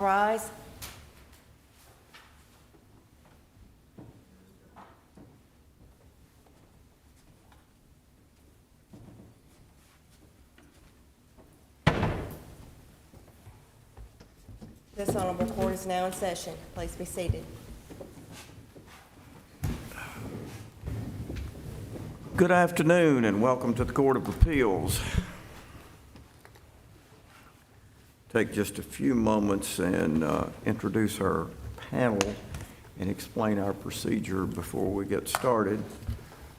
Rise. This honorable court is now in session. Please be seated. Good afternoon and welcome to the Court of Appeals. Take just a few moments and introduce our panel and explain our procedure before we get started.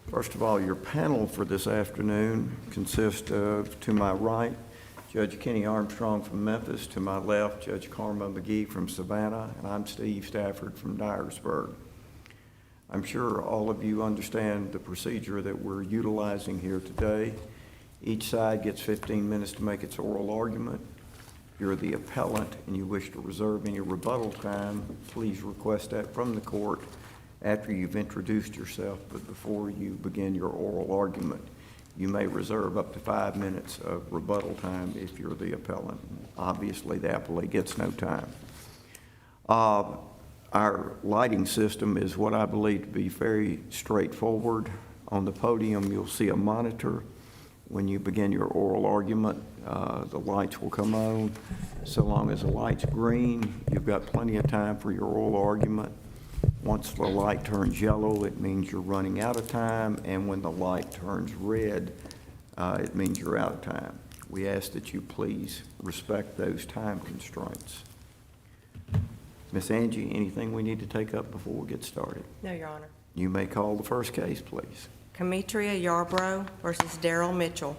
First of all, your panel for this afternoon consists of, to my right, Judge Kenny Armstrong from Memphis, to my left, Judge Karma McGee from Savannah, and I'm Steve Stafford from Dyersburg. I'm sure all of you understand the procedure that we're utilizing here today. Each side gets 15 minutes to make its oral argument. If you're the appellant and you wish to reserve any rebuttal time, please request that from the court after you've introduced yourself, but before you begin your oral argument. You may reserve up to 5 minutes of rebuttal time if you're the appellant. Obviously, the appellee gets no time. Our lighting system is what I believe to be very straightforward. On the podium, you'll see a monitor. When you begin your oral argument, the lights will come on. So long as the light's green, you've got plenty of time for your oral argument. Once the light turns yellow, it means you're running out of time, and when the light turns red, it means you're out of time. We ask that you please respect those time constraints. Miss Angie, anything we need to take up before we get started? No, Your Honor. You may call the first case, please. Kemetria Yarbrough versus Darryl Mitchell.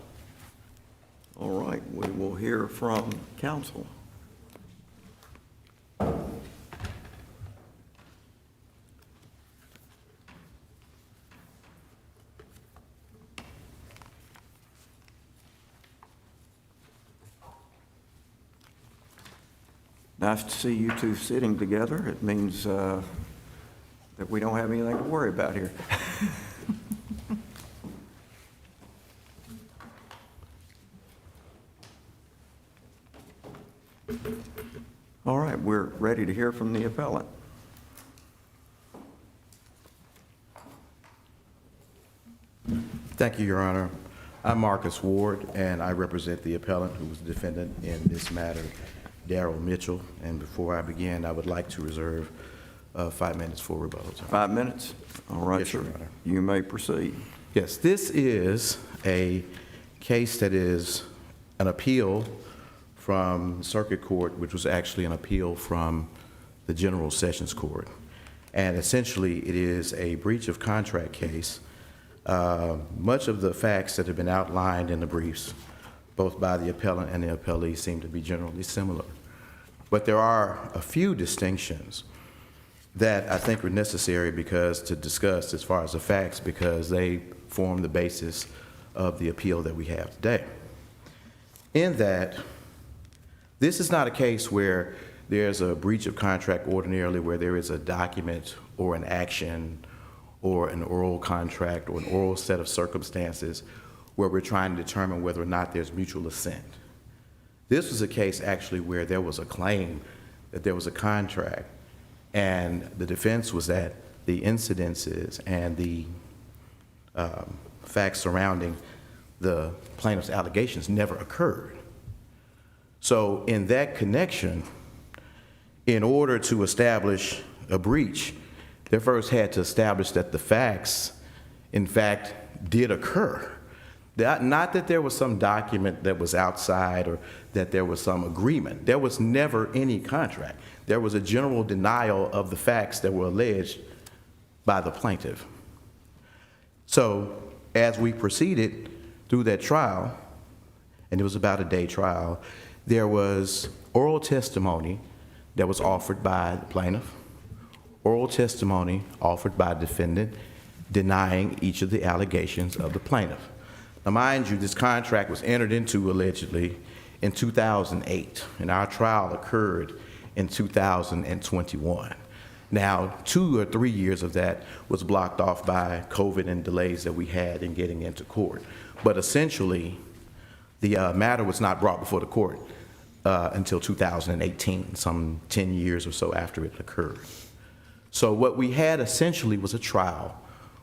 All right, we will hear from counsel. Nice to see you two sitting together. It means that we don't have anything to worry about here. All right, we're ready to hear from the appellant. Thank you, Your Honor. I'm Marcus Ward, and I represent the appellant who was the defendant in this matter, Darryl Mitchell. And before I begin, I would like to reserve 5 minutes for rebuttal time. 5 minutes? All right, Yes, sir. Your Honor. You may proceed. Yes, this is a case that is an appeal from Circuit Court, which was actually an appeal from the General Sessions Court. And essentially, it is a breach of contract case. Much of the facts that have been outlined in the briefs, both by the appellant and the appellee, seem to be generally similar. But there are a few distinctions that I think are necessary to discuss as far as the facts, because they form the basis of the appeal that we have today. In that, this is not a case where there's a breach of contract ordinarily where there is a document or an action or an oral contract or an oral set of circumstances where we're trying to determine whether or not there's mutual assent. This was a case actually where there was a claim that there was a contract, and the defense was that the incidences and the facts surrounding the plaintiff's allegations never occurred. So in that connection, in order to establish a breach, they first had to establish that the facts, in fact, did occur. Not that there was some document that was outside or that there was some agreement. There was never any contract. There was a general denial of the facts that were alleged by the plaintiff. So as we proceeded through that trial, and it was about a day trial, there was oral testimony that was offered by the plaintiff, oral testimony offered by the defendant, denying each of the allegations of the plaintiff. Now, mind you, this contract was entered into allegedly in 2008, and our trial occurred in 2021. Now, 2 or 3 years of that was blocked off by COVID and delays that we had in getting into court. But essentially, the matter was not brought before the court until 2018, some 10 years or so after it occurred. So what we had essentially was a trial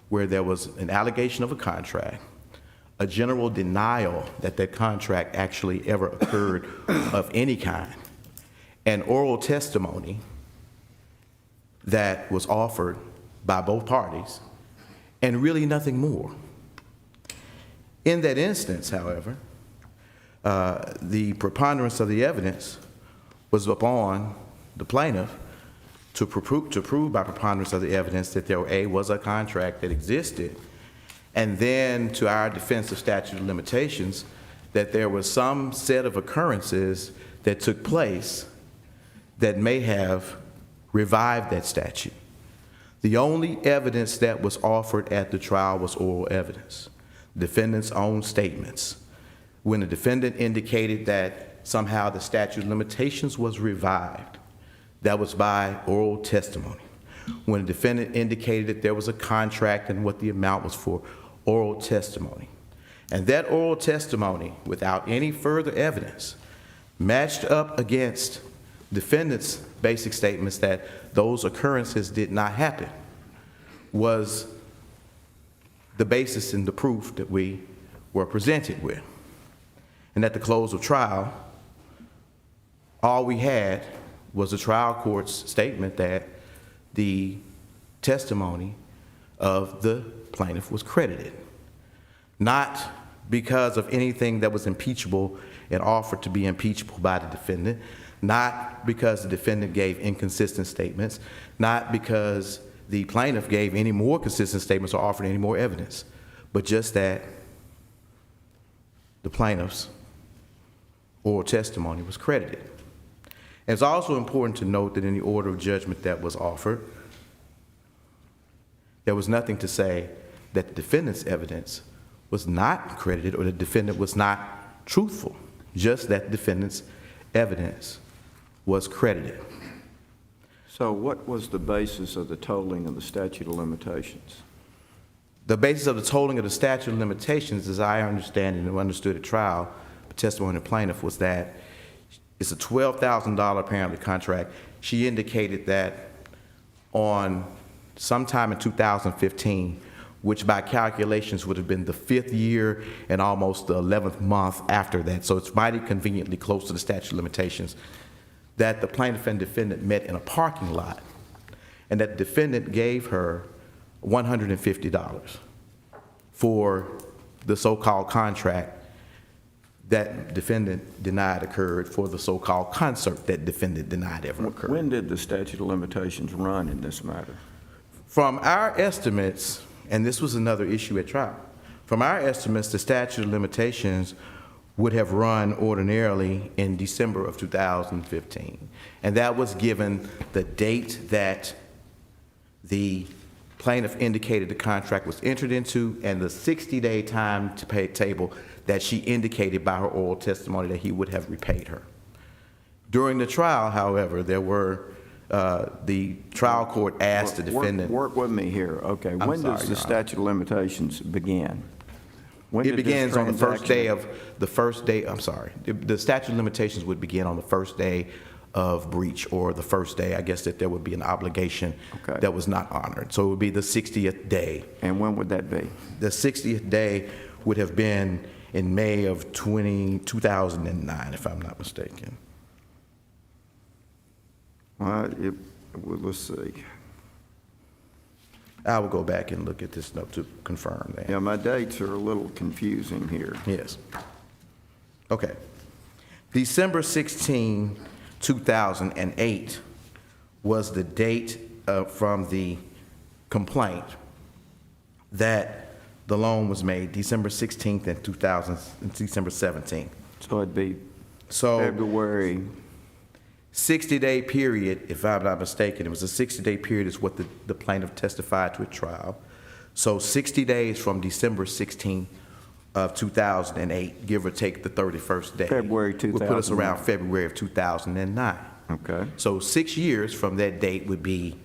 where there was an allegation of a contract, a general denial that that contract actually ever occurred of any kind, and oral testimony that was offered by both parties, and really nothing more. In that instance, however, the preponderance of the evidence was upon the plaintiff to prove by preponderance of the evidence that there was a contract that existed, and then to our defense of statute of limitations, that there was some set of occurrences that took place that may have revived that statute. The only evidence that was offered at the trial was oral evidence, defendant's own statements. When the defendant indicated that somehow the statute of limitations was revived, that was by oral testimony. When the defendant indicated that there was a contract and what the amount was for, oral testimony. And that oral testimony, without any further evidence, matched up against defendant's basic statements that those occurrences did not happen, was the basis and the proof that we were presented with. And at the close of trial, all we had was the trial court's statement that the testimony of the plaintiff was credited, not because of anything that was impeachable and offered to be impeachable by the defendant, not because the defendant gave inconsistent statements, not because the plaintiff gave any more consistent statements or offered any more evidence, but just that the plaintiff's oral testimony was credited. And it's also important to note that in the order of judgment that was offered, there was nothing to say that the defendant's evidence was not credited or the defendant was not truthful, just that the defendant's evidence was credited. So what was the basis of the tolling of the statute of limitations? The basis of the tolling of the statute of limitations, as I understand it and understood at trial, the testimony of the plaintiff was that it's a $12,000 apparently contract. She indicated that on sometime in 2015, which by calculations would have been the 5th year and almost the 11th month after that, so it's mighty conveniently close to the statute of limitations, that the plaintiff and defendant met in a parking lot, and that the defendant gave her $150 for the so-called contract that defendant denied occurred for the so-called concert that defendant denied ever occurred. When did the statute of limitations run in this matter? From our estimates, and this was another issue at trial, from our estimates, the statute of limitations would have run ordinarily in December of 2015. And that was given the date that the plaintiff indicated the contract was entered into and the 60-day time to pay table that she indicated by her oral testimony that he would have repaid her. During the trial, however, there were, the trial court asked the defendant. Work with me here. Okay, when does the statute of limitations begin? When It did this begins on the first day transaction- of, the first day, I'm sorry, the statute of limitations would begin on the first day of breach, or the first day, I guess, that there would be an obligation Okay. that was not honored. So it would be the 60th day. And when would that be? The 60th day would have been in May of 2009, if I'm not mistaken. Well, let's see. I will go back and look at this note to confirm that. Yeah, my dates are a little confusing here. Yes. Okay. December 16, 2008 was the date from the complaint that the loan was made, December 16th and December 17th. So it'd be So February. 60-day period, if I'm not mistaken, it was a 60-day period is what the plaintiff testified to at trial. So 60 days from December 16th of 2008, give or take the 31st day. February would put us 2009. around February of 2009. Okay. So 6 years from that date would be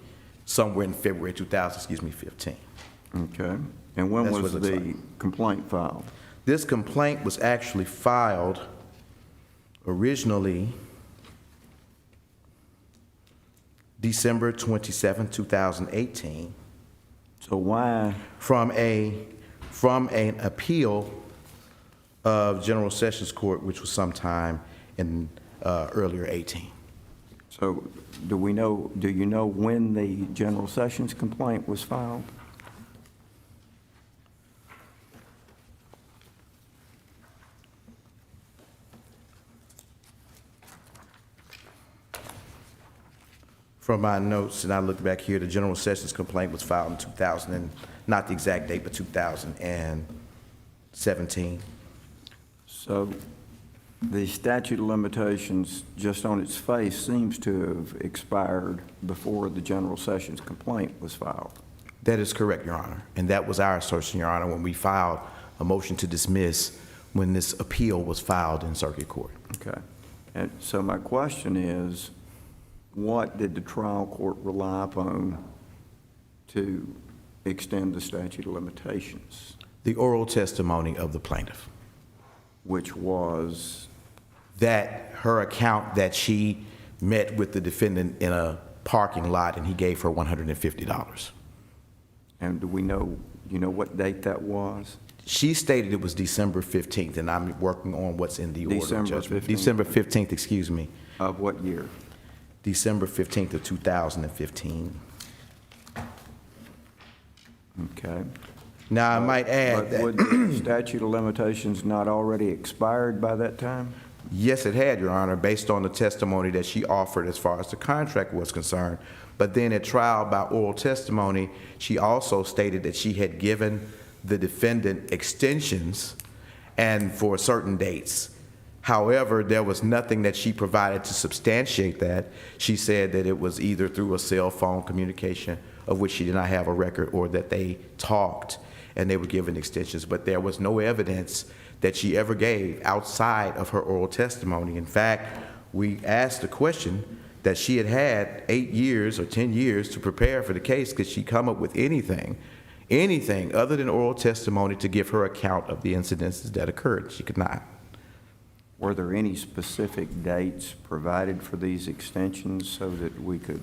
somewhere in February 2015. Okay. And when That's was what it looks the complaint filed? This complaint was actually filed originally December 27, 2018, So why, from an appeal of General Sessions Court, which was sometime in earlier 18. so do you know when the General Sessions complaint was filed? From my notes, and I look back here, the General Sessions complaint was filed in 2000, and not the exact date, but 2017. So the statute of limitations, just on its face, seems to have expired before the General Sessions complaint was filed. That is correct, Your Honor. And that was our assertion, Your Honor, when we filed a motion to dismiss when this appeal was filed in circuit court. Okay. And so my question is, what did the trial court rely upon to extend the statute of limitations, The oral testimony of the plaintiff, which was, that her account that she met with the defendant in a parking lot and he gave her $150. and do we know, you know what date that was? She stated it was December 15th, and I'm working on what's in the order of December judgment. 15th. December 15th, excuse me. Of what year? December 15th of 2015. Okay. Now, I might add But would that, the statute of limitations not already expired by that time? yes, it had, Your Honor, based on the testimony that she offered as far as the contract was concerned. But then at trial by oral testimony, she also stated that she had given the defendant extensions and for certain dates. However, there was nothing that she provided to substantiate that. She said that it was either through a cell phone communication, of which she did not have a record, or that they talked and they were given extensions. But there was no evidence that she ever gave outside of her oral testimony. In fact, we asked the question that she had had 8 years or 10 years to prepare for the case. Could she come up with anything other than oral testimony to give her account of the incidences that occurred? She could not. Were there any specific dates provided for these extensions so that we could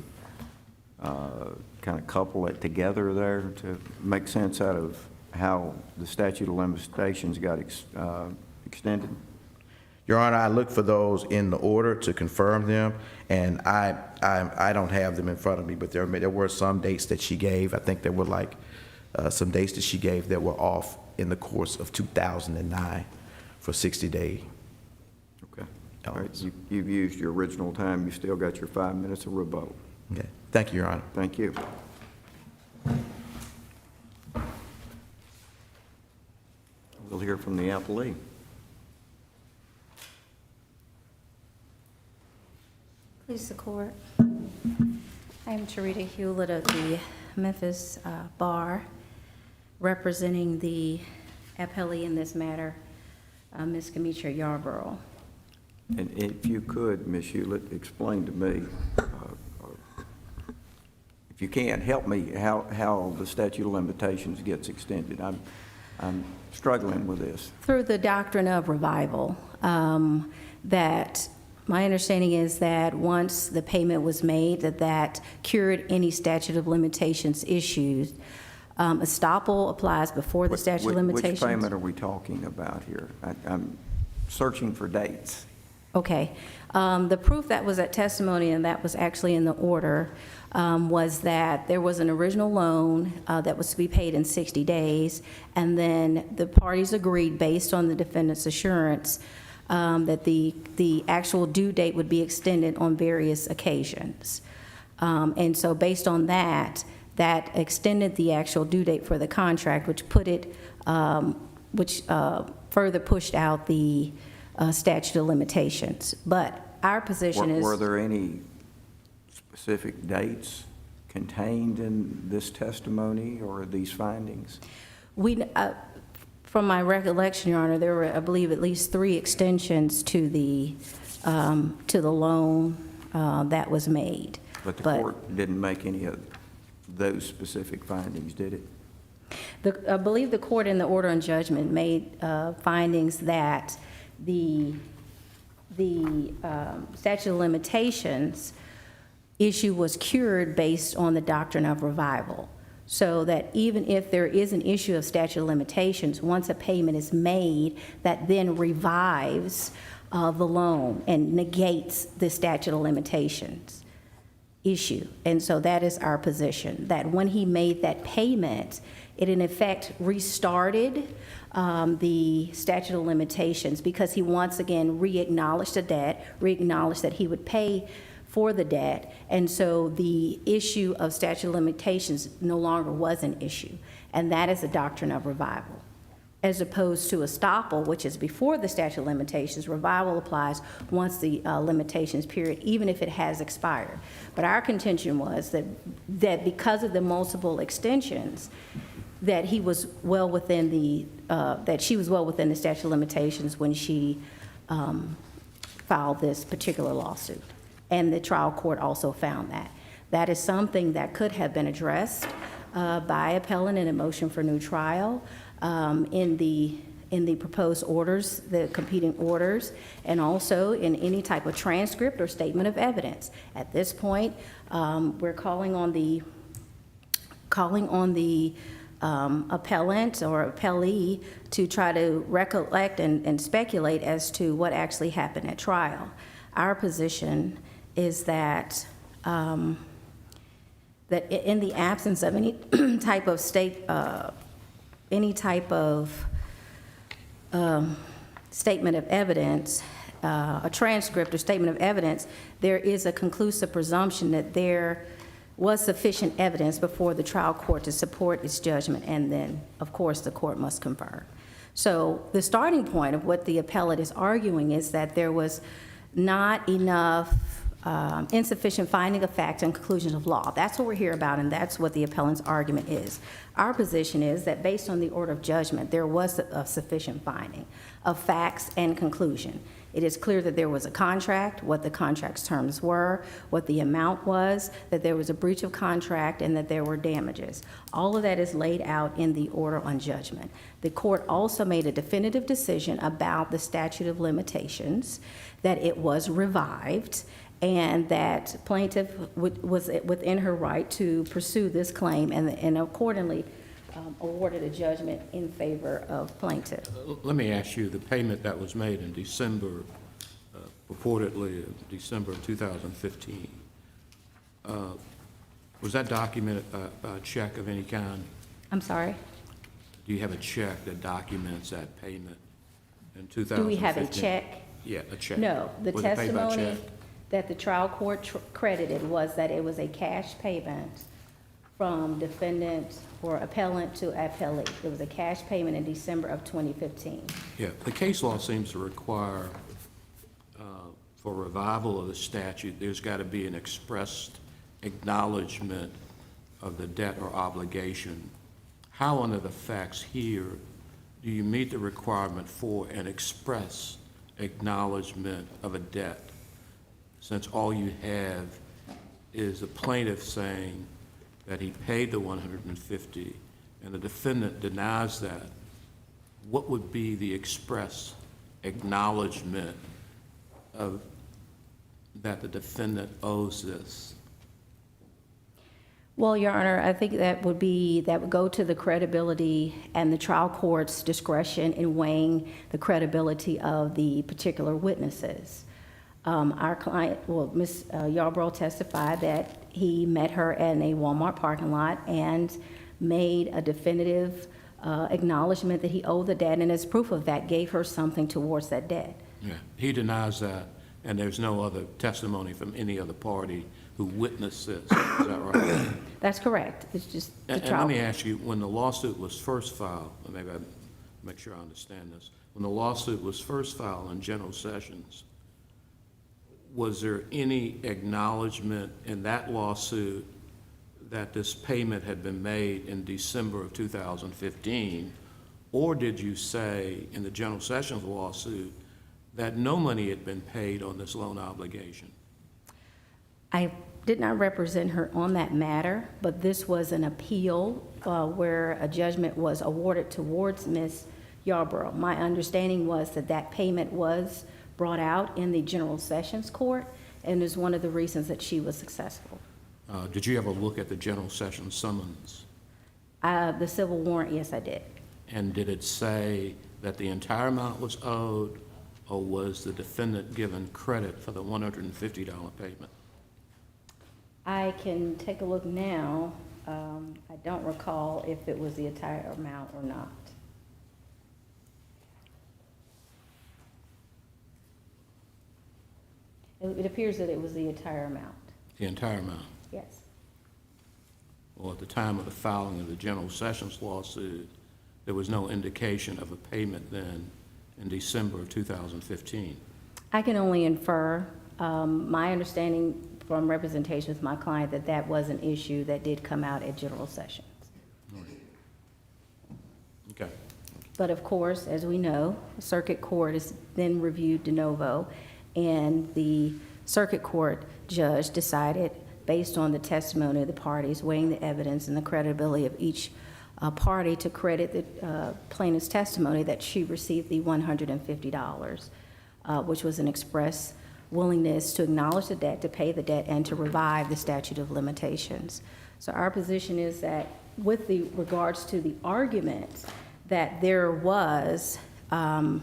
kind of couple it together there to make sense out of how the statute of limitations got extended? Your Honor, I looked for those in the order to confirm them, and I don't have them in front of me, but there were some dates that she gave. I think there were like some dates that she gave that were off in the course of 2009 for 60-day. Okay. All right. You've used your original time. You still got your 5 minutes of rebuttal. Okay. Thank you, Your Honor. Thank you. We'll hear from the appellee. Please, the court. I am Charita Hewlett of the Memphis Bar, representing the appellee in this matter, Ms. Kemetria Yarbrough. And if you could, Ms. Hewlett, explain to me, if you can, help me how the statute of limitations gets extended. I'm struggling with this. Through the doctrine of revival, that my understanding is that once the payment was made, that cured any statute of limitations issues. Estoppel applies before the statute of limitations. Which payment are we talking about here? I'm searching for dates. Okay. The proof that was at testimony, and that was actually in the order, was that there was an original loan that was to be paid in 60 days, and then the parties agreed, based on the defendant's assurance, that the actual due date would be extended on various occasions. And so based on that extended the actual due date for the contract, which put it, further pushed out the statute of limitations. But our position is... Were there any specific dates contained in this testimony or these findings? From my recollection, Your Honor, there were, I believe, at least 3 extensions to the loan that was made. But the court didn't make any of those specific findings, did it? I believe the court in the order on judgment made findings that the statute of limitations issue was cured based on the doctrine of revival. So that even if there is an issue of statute of limitations, once a payment is made, that then revives the loan and negates the statute of limitations issue. And so that is our position, that when he made that payment, it in effect restarted the statute of limitations, because he once again re-acknowledged the debt, re-acknowledged that he would pay for the debt, and so the issue of statute of limitations no longer was an issue, and that is the doctrine of revival. As opposed to estoppel, which is before the statute of limitations, revival applies once the limitations period, even if it has expired. But our contention was that because of the multiple extensions, that he was well within the, that she was well within the statute of limitations when she filed this particular lawsuit. And the trial court also found that. That is something that could have been addressed by appellant in a motion for new trial in the proposed orders, the competing orders, and also in any type of transcript or statement of evidence. At this point, we're calling on the appellant or appellee to try to recollect and speculate as to what actually happened at trial. Our position is that that in the absence of any type of statement of evidence, a transcript or statement of evidence, there is a conclusive presumption that there was sufficient evidence before the trial court to support its judgment, and then, of course, the court must confer. So the starting point of what the appellate is arguing is that there was not enough insufficient finding of fact and conclusions of law. That's what we're here about, and that's what the appellant's argument is. Our position is that based on the order of judgment, there was a sufficient finding of facts and conclusion. It is clear that there was a contract, what the contract's terms were, what the amount was, that there was a breach of contract, and that there were damages. All of that is laid out in the order on judgment. The court also made a definitive decision about the statute of limitations, that it was revived, and that plaintiff was within her right to pursue this claim, and accordingly awarded a judgment in favor of plaintiff. Let me ask you, the payment that was made in December, purportedly December of 2015, was that documented by a check of any kind? I'm sorry? Do you have a check that documents that payment in 2015? Do we have a check? Yeah, a check. No. The Was it paid by testimony check? that the trial court credited was that it was a cash payment from defendant or appellant to appellee. It was a cash payment in December of 2015. Yeah, the case law seems to require, for revival of the statute, there's got to be an expressed acknowledgement of the debt or obligation. How, under the facts here, do you meet the requirement for an express acknowledgement of a debt, since all you have is a plaintiff saying that he paid the $150 and the defendant denies that? What would be the express acknowledgement of that the defendant owes this? Well, Your Honor, I think that would go to the credibility and the trial court's discretion in weighing the credibility of the particular witnesses. Our client, Ms. Yarbrough testified that he met her in a Walmart parking lot and made a definitive acknowledgement that he owed the debt, and as proof of that, gave her something towards that debt. Yeah, he denies that, and there's no other testimony from any other party who witnessed this. Is that right? That's correct. It's just the And trial. let me ask you, when the lawsuit was first filed, and maybe I make sure I understand this, when the lawsuit was first filed in General Sessions, was there any acknowledgement in that lawsuit that this payment had been made in December of 2015, or did you say in the General Sessions lawsuit that no money had been paid on this loan obligation? I did not represent her on that matter, but this was an appeal where a judgment was awarded towards Ms. Yarbrough. My understanding was that that payment was brought out in the General Sessions Court, and is one of the reasons that she was successful. Did you ever look at the general session summons? The civil warrant, yes, I did. And did it say that the entire amount was owed, or was the defendant given credit for the $150 payment? I can take a look now. I don't recall if it was the entire amount or not. It appears that it was the entire amount, The entire amount? yes. Well, at the time of the filing of the general sessions lawsuit, there was no indication of a payment then in December of 2015. I can only infer, my understanding from representation with my client, that that was an issue that did come out at general sessions. Okay. But of course, as we know, circuit court is then reviewed de novo, and the circuit court judge decided, based on the testimony of the parties, weighing the evidence and the credibility of each party, to credit the plaintiff's testimony that she received the $150, which was an express willingness to acknowledge the debt, to pay the debt, and to revive the statute of limitations. So our position is that with the regards to the argument that there was, that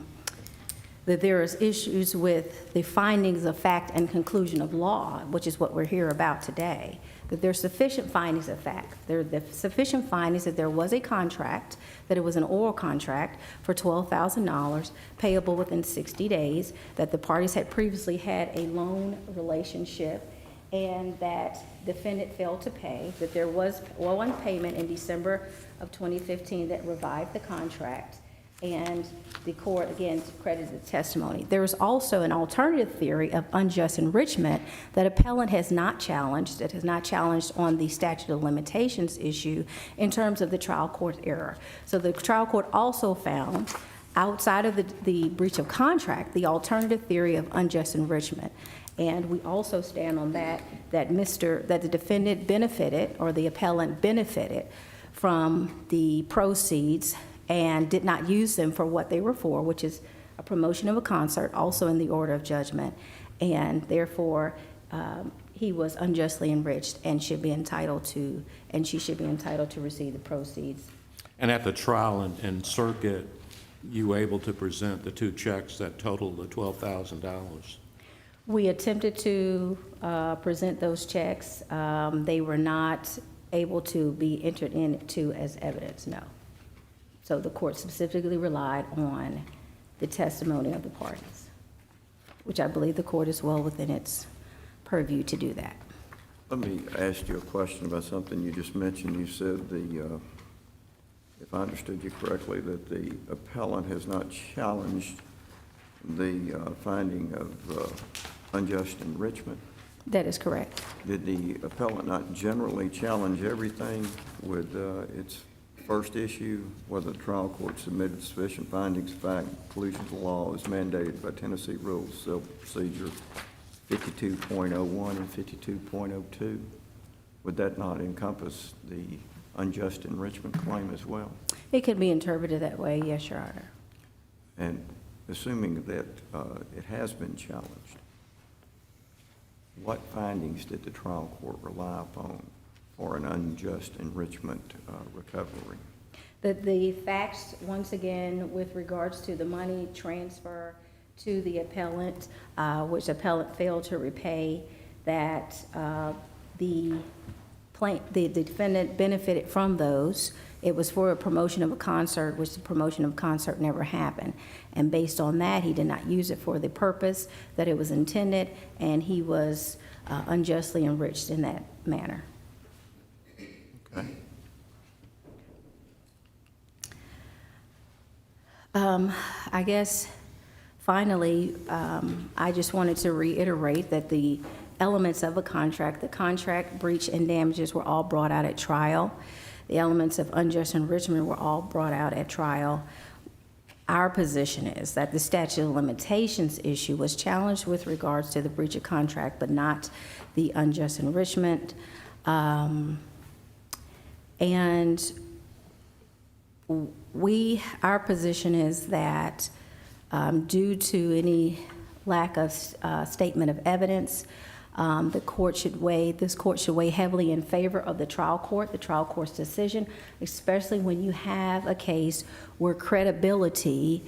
there is issues with the findings of fact and conclusion of law, which is what we're here about today, that there's sufficient findings of fact. There are sufficient findings that there was a contract, that it was an oral contract for $12,000 payable within 60 days, that the parties had previously had a loan relationship, and that defendant failed to pay, that there was one payment in December of 2015 that revived the contract, and the court, again, credited the testimony. There is also an alternative theory of unjust enrichment that appellant has not challenged, that has not challenged on the statute of limitations issue in terms of the trial court error. So the trial court also found, outside of the breach of contract, the alternative theory of unjust enrichment. And we also stand on that the defendant benefited, or the appellant benefited, from the proceeds and did not use them for what they were for, which is a promotion of a concert, also in the order of judgment, and therefore he was unjustly enriched and should be entitled to, and she should be entitled to receive the proceeds. And at the trial and circuit, you were able to present the two checks that totaled the $12,000? We attempted to present those checks. They were not able to be entered into as evidence, no. So the court specifically relied on the testimony of the parties, which I believe the court is well within its purview to do that. Let me ask you a question about something you just mentioned. You said if I understood you correctly, that the appellant has not challenged the finding of unjust enrichment. That is correct. Did the appellant not generally challenge everything with its first issue, whether the trial court submitted sufficient findings of fact, conclusions of law as mandated by Tennessee Rules Civil Procedure 52.01 and 52.02? Would that not encompass the unjust enrichment claim as well? It could be interpreted that way, yes, Your Honor. And assuming that it has been challenged, what findings did the trial court rely upon for an unjust enrichment recovery? The facts, once again, with regards to the money transfer to the appellant, which the appellant failed to repay, that the defendant benefited from those. It was for a promotion of a concert, which the promotion of a concert never happened. And based on that, he did not use it for the purpose that it was intended, and he was unjustly enriched in that manner. Okay. I guess, finally, I just wanted to reiterate that the elements of a contract, the contract, breach, and damages were all brought out at trial. The elements of unjust enrichment were all brought out at trial. Our position is that the statute of limitations issue was challenged with regards to the breach of contract, but not the unjust enrichment. And our position is that due to any lack of statement of evidence. This court should weigh heavily in favor of the trial court's decision, especially when you have a case where credibility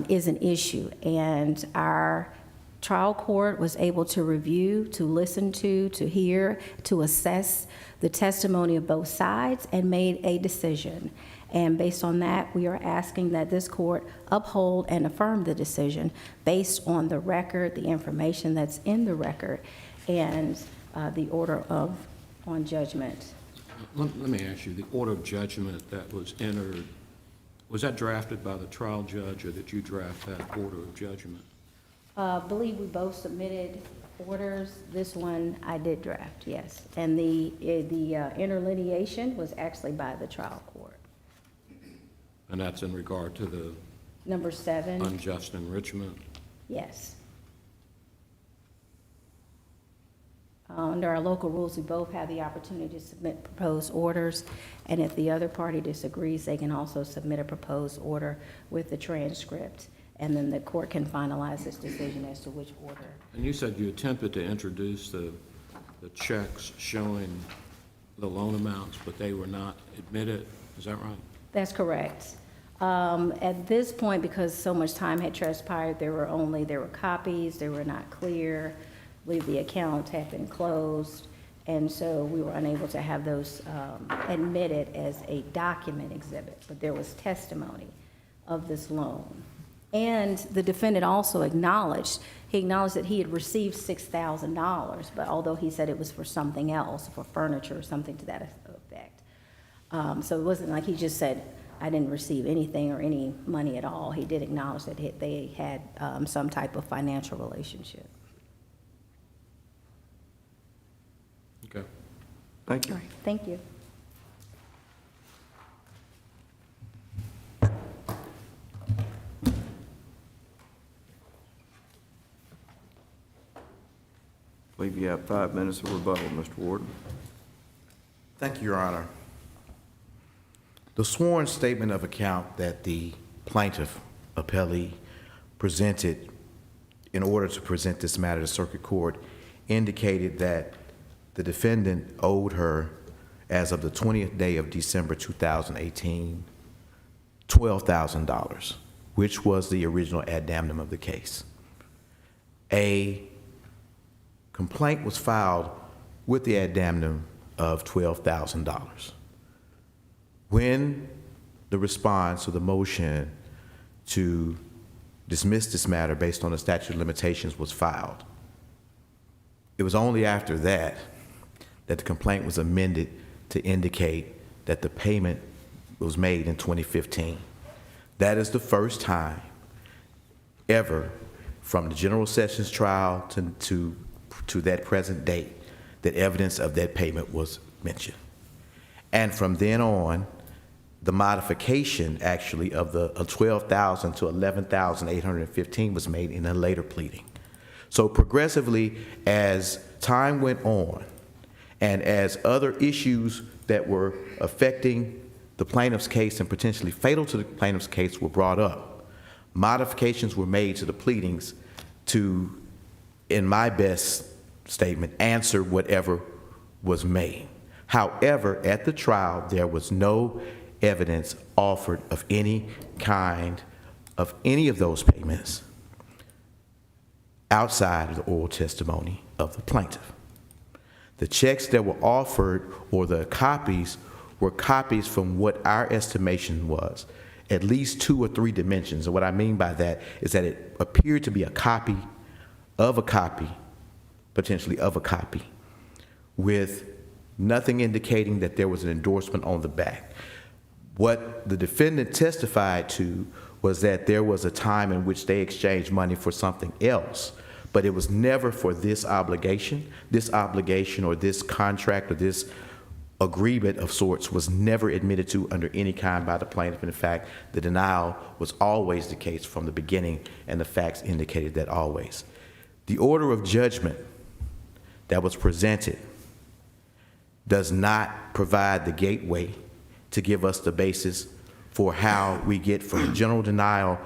is an issue. And our trial court was able to review, to listen to hear, to assess the testimony of both sides and made a decision. And based on that, we are asking that this court uphold and affirm the decision based on the record, the information that's in the record, and the order on judgment. Let me ask you, the order of judgment that was entered, was that drafted by the trial judge, or did you draft that order of judgment? I believe we both submitted orders. This one I did draft, yes. And the interlineation was actually by the trial court. And that's in regard to the Number 7, unjust enrichment? yes. Under our local rules, we both have the opportunity to submit proposed orders, and if the other party disagrees, they can also submit a proposed order with the transcript, and then the court can finalize its decision as to which order. And you said you attempted to introduce the checks showing the loan amounts, but they were not admitted, is that right? That's correct. At this point, because so much time had transpired, there were copies, they were not clear. I believe the account had been closed, and so we were unable to have those admitted as a document exhibit, but there was testimony of this loan. And the defendant also acknowledged that he had received $6,000, but although he said it was for something else, for furniture or something to that effect. So it wasn't like he just said, I didn't receive anything or any money at all. He did acknowledge that they had some type of financial relationship. Okay. Thank All you. right, thank you. I believe you have 5 minutes of rebuttal, Mr. Warden. Thank you, Your Honor. The sworn statement of account that the plaintiff appellee presented in order to present this matter to circuit court indicated that the defendant owed her, as of the 20th day of December 2018, $12,000, which was the original ad damnum of the case. A complaint was filed with the ad damnum of $12,000. When the response to the motion to dismiss this matter based on the statute of limitations was filed, it was only after that that the complaint was amended to indicate that the payment was made in 2015. That is the first time ever from the General Sessions trial to that present date that evidence of that payment was mentioned. And from then on, the modification actually of the $12,000 to $11,815 was made in a later pleading. So progressively, as time went on, and as other issues that were affecting the plaintiff's case and potentially fatal to the plaintiff's case were brought up, modifications were made to the pleadings to, in my best statement, answer whatever was made. However, at the trial, there was no evidence offered of any kind of any of those payments outside of the oral testimony of the plaintiff. The checks that were offered, or the copies, were copies from what our estimation was, at least 2 or 3 dimensions. And what I mean by that is that it appeared to be a copy of a copy, potentially of a copy, with nothing indicating that there was an endorsement on the back. What the defendant testified to was that there was a time in which they exchanged money for something else, but it was never for this obligation. This obligation or this contract or this agreement of sorts was never admitted to under any kind by the plaintiff. In fact, the denial was always the case from the beginning, and the facts indicated that always. The order of judgment that was presented does not provide the gateway to give us the basis for how we get from general denial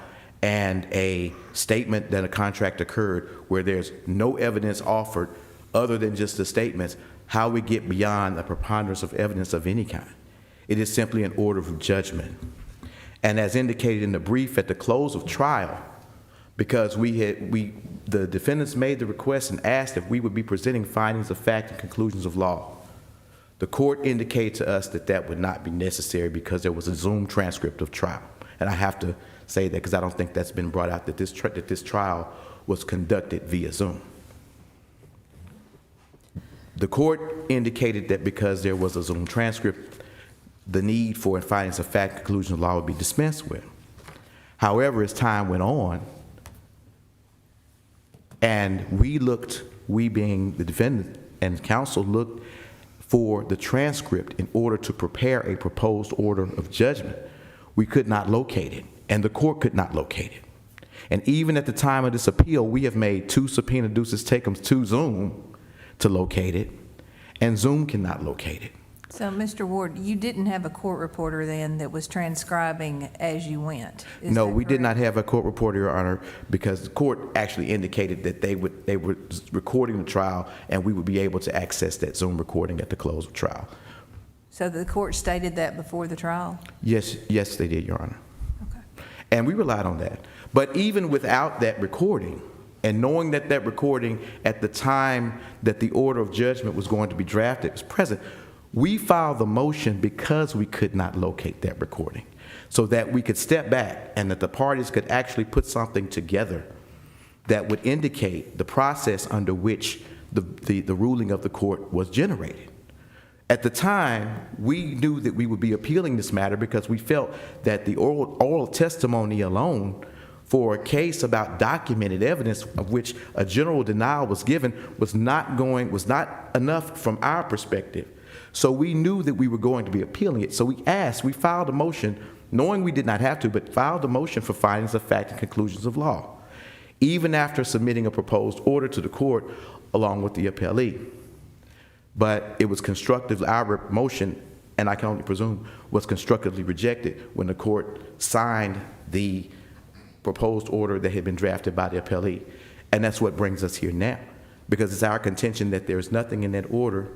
and a statement that a contract occurred where there's no evidence offered other than just the statements, how we get beyond the preponderance of evidence of any kind. It is simply an order of judgment. And as indicated in the brief at the close of trial, because the defendants made the request and asked if we would be presenting findings of fact and conclusions of law. The court indicated to us that that would not be necessary because there was a Zoom transcript of trial. And I have to say that because I don't think that's been brought out, that this trial was conducted via Zoom. The court indicated that because there was a Zoom transcript, the need for findings of fact, conclusions of law would be dispensed with. However, as time went on, and we being the defendant and counsel, looked for the transcript in order to prepare a proposed order of judgment, we could not locate it, and the court could not locate it. And even at the time of this appeal, we have made 2 subpoena duces takems to Zoom to locate it, and Zoom cannot locate it. So, Mr. Ward, you didn't have a court reporter then that was transcribing as you went? No, we did not have a court reporter, Your Honor, because the court actually indicated that they were recording the trial and we would be able to access that Zoom recording at the close of trial. So the court stated that before the trial? Yes, they did, Your Honor. Okay. And we relied on that. But even without that recording, and knowing that that recording at the time that the order of judgment was going to be drafted was present, we filed the motion because we could not locate that recording, so that we could step back and that the parties could actually put something together that would indicate the process under which the ruling of the court was generated. At the time, we knew that we would be appealing this matter because we felt that the oral testimony alone for a case about documented evidence of which a general denial was given was not enough from our perspective. So we knew that we were going to be appealing it. So we filed a motion, knowing we did not have to, but filed a motion for findings of fact and conclusions of law, even after submitting a proposed order to the court along with the appellee. But it was constructive, our motion, and I can only presume, was constructively rejected when the court signed the proposed order that had been drafted by the appellee. And that's what brings us here now, because it's our contention that there's nothing in that order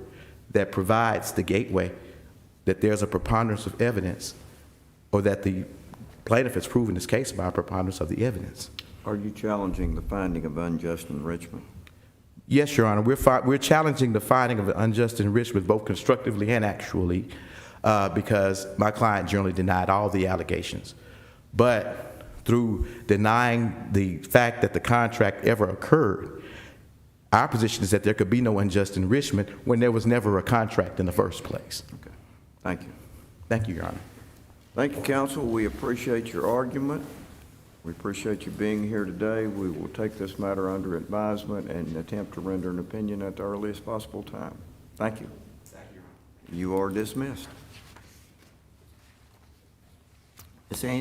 that provides the gateway, that there's a preponderance of evidence, or that the plaintiff has proven his case by a preponderance of the evidence. Are you challenging the finding of unjust enrichment? Yes, Your Honor. We're challenging the finding of unjust enrichment both constructively and actually, because my client generally denied all the allegations. But through denying the fact that the contract ever occurred, our position is that there could be no unjust enrichment when there was never a contract in the first place. Okay. Thank you. Thank you, Your Honor. Thank you, counsel. We appreciate your argument. We appreciate you being here today. We will take this matter under advisement and attempt to render an opinion at the earliest possible time. Thank you. Thank you. You are dismissed. Ms. Angel?